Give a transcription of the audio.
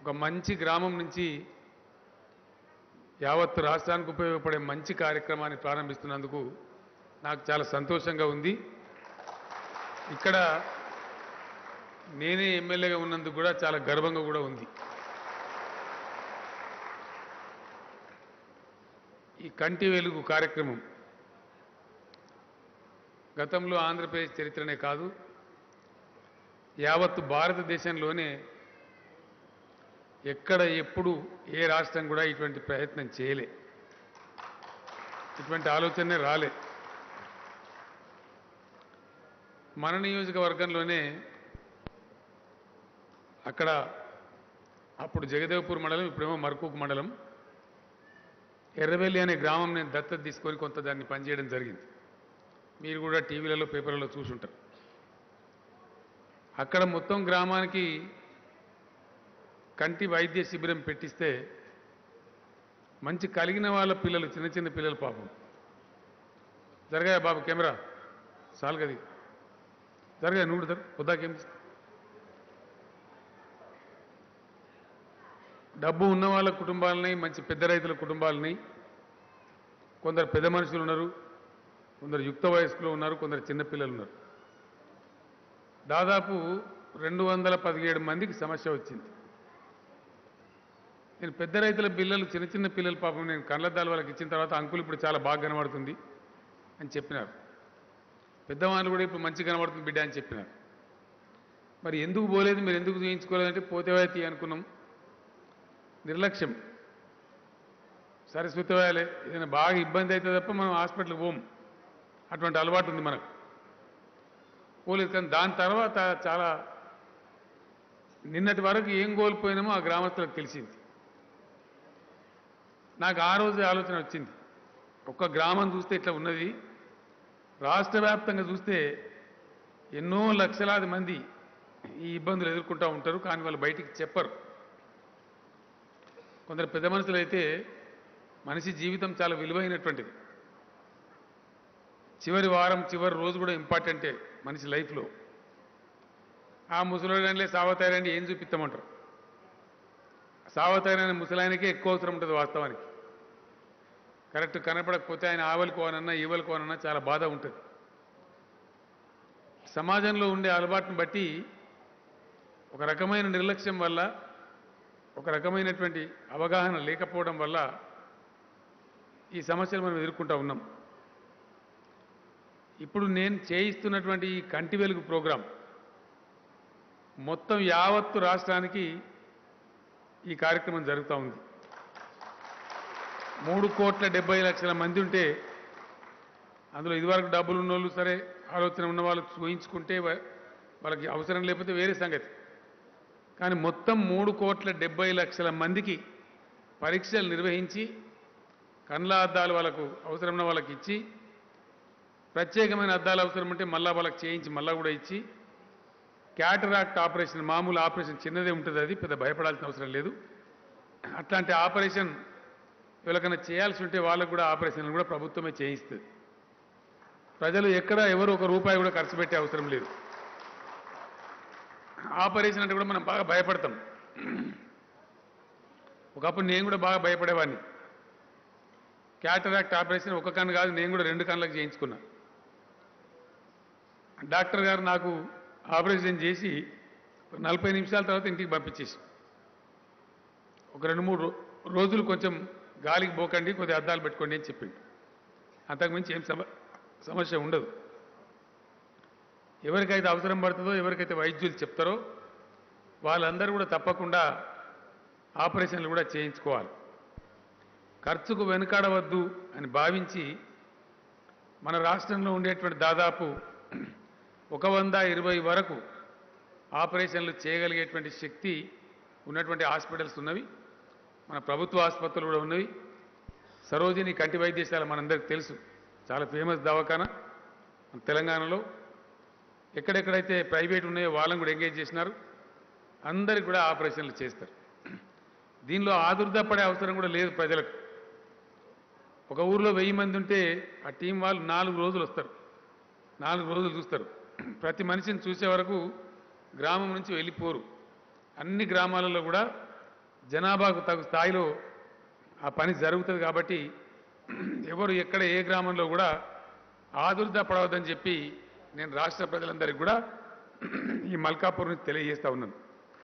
ఒక మంచి గ్రామం నుంచి యావత్ రాష్ట్రానికి ఉపయోగపడే మంచి కార్యక్రమాన్ని ప్రారంభిస్తున్నందుకు నాకు చాలా సంతోషంగా ఉంది. ఇక్కడ నేనే ఎమ్మెల్యేగా ఉన్నందుకు కూడా చాలా గర్వంగా కూడా ఉంది. ఈ కంటి వెలుగు కార్యక్రమం గతంలో ఆంధ్రప్రదేశ్ చరిత్రనే కాదు, యావత్తు భారతదేశంలోనే ఎక్కడ ఎప్పుడు ఏ రాష్ట్రం కూడా ఇటువంటి ప్రయత్నం చేయలే, ఇటువంటి ఆలోచనే రాలే. మన నియోజకవర్గంలోనే అక్కడ అప్పుడు జగదేవ్పూర్ మండలం, ఇప్పుడేమో మర్కూక్ మండలం, ఎర్రవెల్లి అనే గ్రామం నేను దత్తత తీసుకొని కొంత దాన్ని పనిచేయడం జరిగింది. మీరు కూడా టీవీలలో పేపర్లలో చూసుంటారు. అక్కడ మొత్తం గ్రామానికి కంటి వైద్య శిబిరం పెట్టిస్తే మంచి కలిగిన వాళ్ళ పిల్లలు, చిన్న చిన్న పిల్లలు పాపం జరగాయ బాబు కెమెరా చాలు కది జరగాయ నూడు దర్ పొద్దాకేం డబ్బు ఉన్న వాళ్ళ కుటుంబాలని, మంచి పెద్ద రైతుల కుటుంబాలని, కొందరు పెద్ద మనుషులు ఉన్నారు, కొందరు యుక్త వయస్కులు ఉన్నారు, కొందరు చిన్నపిల్లలు ఉన్నారు. దాదాపు 217 మందికి సమస్య వచ్చింది. నేను పెద్ద రైతుల పిల్లలు, చిన్న చిన్న పిల్లలు పాపం నేను కళ్ళద్దాలు వాళ్ళకి ఇచ్చిన తర్వాత అంకుల్ ఇప్పుడు చాలా బాగా కనబడుతుంది అని చెప్పినారు. పెద్దవాళ్ళు కూడా ఇప్పుడు మంచి కనబడుతుంది బిడ్డ అని చెప్పినారు. మరి ఎందుకు పోలేదు, మీరు ఎందుకు చూయించుకోలేదంటే పోతేవాయితీ అనుకున్నాం. నిర్లక్ష్యం. సరస్వతి వాయాలే ఏదైనా బాగా ఇబ్బంది అయితే తప్ప మనం హాస్పిటల్కి పోము, అటువంటి అలవాటు ఉంది మనకు. పోలేదు. కానీ దాని తర్వాత చాలా నిన్నటి వరకు ఏం కోల్పోయినామో ఆ గ్రామస్తులకు తెలిసింది. నాకు ఆ రోజు ఆలోచన వచ్చింది, ఒక్క గ్రామం చూస్తే ఇట్లా ఉన్నది, రాష్ట్ర వ్యాప్తంగా చూస్తే ఎన్నో లక్షలాది మంది ఈ ఇబ్బందులు ఎదుర్కొంటూ ఉంటారు, కానీ వాళ్ళు బయటికి చెప్పరు. కొందరు పెద్ద మనుషులు అయితే మనిషి జీవితం చాలా విలువైనటువంటిది, చివరి వారం చివరి రోజు కూడా ఇంపార్టెంటే మనిషి లైఫ్లో. ఆ ముసలిలే సావతారండి ఏం చూపిస్తామంటారు. సావతారని ముసలాయనకే ఎక్కువ అవసరం ఉంటుంది వాస్తవానికి. కరెక్ట్ కనపడకపోతే ఆయన ఆవలుకోనన్నా ఈవలుకోనన్నా చాలా బాధ ఉంటుంది. సమాజంలో ఉండే అలవాటును బట్టి ఒక రకమైన నిర్లక్ష్యం వల్ల, ఒక రకమైనటువంటి అవగాహన లేకపోవడం వల్ల ఈ సమస్యలు మనం ఎదుర్కొంటూ ఉన్నాం. ఇప్పుడు నేను చేయిస్తున్నటువంటి ఈ కంటి వెలుగు ప్రోగ్రాం మొత్తం యావత్తు రాష్ట్రానికి ఈ కార్యక్రమం జరుగుతూ ఉంది. 3,70,00,000 మంది ఉంటే అందులో ఇదివరకు డబ్బులు ఉన్నోళ్ళు సరే, ఆలోచన ఉన్న వాళ్ళు చూయించుకుంటే వాళ్ళకి అవసరం లేకపోతే వేరే సంగతి. కానీ మొత్తం 3,70,00,000 మందికి పరీక్షలు నిర్వహించి కండ్ల అద్దాలు వాళ్ళకు అవసరమైన వాళ్ళకి ఇచ్చి, ప్రత్యేకమైన అద్దాలు అవసరం ఉంటే మళ్ళా వాళ్ళకి చేయించి మళ్ళా కూడా ఇచ్చి, క్యాటరాక్ట్ ఆపరేషన్, మామూలు ఆపరేషన్ చిన్నదే ఉంటుంది, అది పెద్ద భయపడాల్సిన అవసరం లేదు. అట్లాంటి ఆపరేషన్ ఎవరికైనా చేయాల్సి ఉంటే వాళ్ళకు కూడా ఆపరేషన్లు కూడా ప్రభుత్వమే చేయిస్తుంది. ప్రజలు ఎక్కడ ఎవరు ఒక రూపాయి కూడా ఖర్చు పెట్టే అవసరం లేదు. ఆపరేషన్ అంటే కూడా మనం బాగా భయపడతాం. ఒకప్పుడు నేను కూడా బాగా భయపడేవాడిని. క్యాటరాక్ట్ ఆపరేషన్ ఒక కన్ను కాదు, నేను కూడా 2 కన్నులకు చేయించుకున్నా. డాక్టర్ గారు నాకు ఆపరేషన్ చేసి 40 నిమిషాల తర్వాత ఇంటికి పంపించేసి, ఒక 2-3 రోజులు కొంచెం గాలికి పోకండి, కొద్దిగా అద్దాలు పెట్టుకోండి అని చెప్పింది. అంతకుమించి ఏం సమస్య ఉండదు. ఎవరికైతే అవసరం పడుతుందో, ఎవరికైతే వైద్యులు చెప్తారో వాళ్ళందరూ కూడా తప్పకుండా ఆపరేషన్లు కూడా చేయించుకోవాలి. ఖర్చుకు వెనుకాడవద్దు అని భావించి మన రాష్ట్రంలో ఉండేటువంటి దాదాపు 120 వరకు ఆపరేషన్లు చేయగలిగేటువంటి శక్తి ఉన్నటువంటి హాస్పిటల్స్ ఉన్నవి. మన ప్రభుత్వ ఆసుపత్రులు కూడా ఉన్నవి. సరోజిని కంటి వైద్యశాల మనందరికీ తెలుసు, చాలా ఫేమస్ దవాఖానా మన తెలంగాణలో. ఎక్కడెక్కడైతే ప్రైవేట్ ఉన్నాయో వాళ్ళని కూడా ఎంగేజ్ చేసినారు. అందరికి కూడా ఆపరేషన్లు చేస్తారు. దీనిలో ఆదుర్దాపడే అవసరం కూడా లేదు ప్రజలకు. ఒక ఊర్లో 1000 మంది ఉంటే ఆ టీం వాళ్ళు 4 రోజులు వస్తారు, 4 రోజులు చూస్తారు. ప్రతి మనిషిని చూసే వరకు గ్రామం నుంచి వెళ్ళిపోరు. అన్ని గ్రామాలలో కూడా జనాభాకు తగు స్థాయిలో ఆ పని జరుగుతుంది కాబట్టి ఎవరు ఎక్కడ ఏ గ్రామంలో కూడా ఆదుర్దా పడవద్దని చెప్పి నేను రాష్ట్ర ప్రజలందరికీ కూడా ఈ మల్కాపూర్ నుంచి తెలియజేస్తా ఉన్నాను.